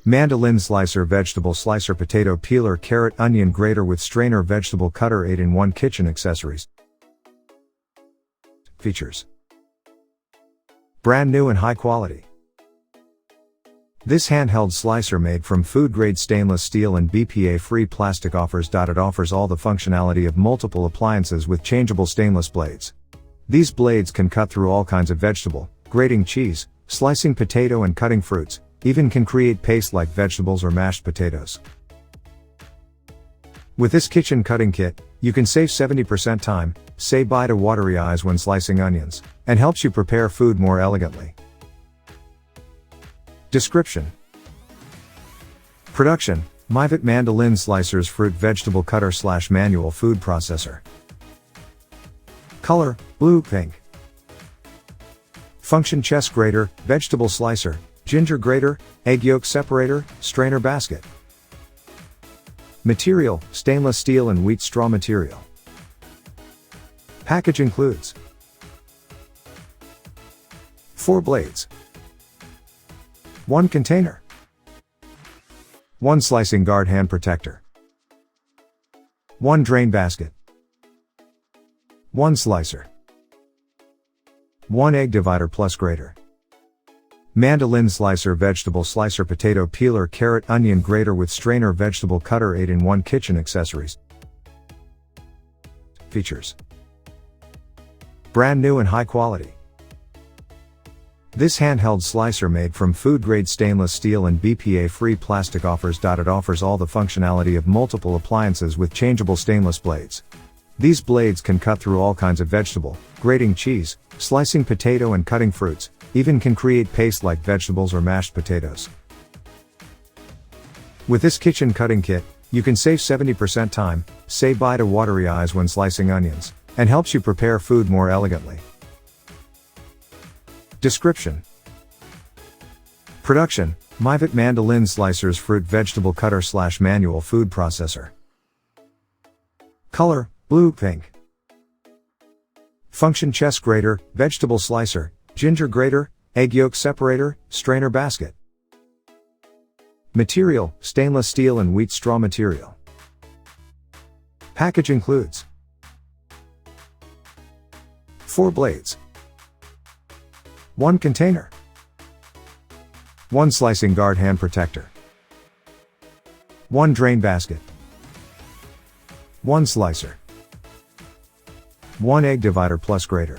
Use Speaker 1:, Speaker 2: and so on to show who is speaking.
Speaker 1: Mandoline slicer, vegetable slicer, potato peeler, carrot, onion grater with strainer, vegetable cutter, 8-in-1 kitchen accessories. Features: brand new and high quality. This handheld slicer made from food-grade stainless steel and BPA-free plastic offers.It offers all the functionality of multiple appliances with changeable stainless blades. These blades can cut through all kinds of vegetable, grating cheese, slicing potato and cutting fruits, even can create paste like vegetables or mashed potatoes. With this kitchen cutting kit, you can save 70% time, say bye to watery eyes when slicing onions, and helps you prepare food more elegantly. Description: production, Myvit Mandoline slicers, fruit vegetable cutter / manual food processor. Color, blue, pink. Function: chest grater, vegetable slicer, ginger grater, egg yolk separator, strainer basket. Material, stainless steel and wheat straw material. Package includes 4 blades, 1 container, 1 slicing guard hand protector, 1 drain basket, 1 slicer, 1 egg divider plus grater. Mandoline slicer, vegetable slicer, potato peeler, carrot, onion grater with strainer, vegetable cutter, 8-in-1 kitchen accessories. Features: brand new and high quality. This handheld slicer made from food-grade stainless steel and BPA-free plastic offers.It offers all the functionality of multiple appliances with changeable stainless blades. These blades can cut through all kinds of vegetable, grating cheese, slicing potato and cutting fruits, even can create paste like vegetables or mashed potatoes. With this kitchen cutting kit, you can save 70% time, say bye to watery eyes when slicing onions, and helps you prepare food more elegantly. Description: production, Myvit Mandoline slicers, fruit vegetable cutter / manual food processor. Color, blue, pink. Function: chest grater, vegetable slicer, ginger grater, egg yolk separator, strainer basket. Material, stainless steel and wheat straw material. Package includes 4 blades, 1 container, 1 slicing guard hand protector, 1 drain basket, 1 slicer, 1 egg divider plus grater.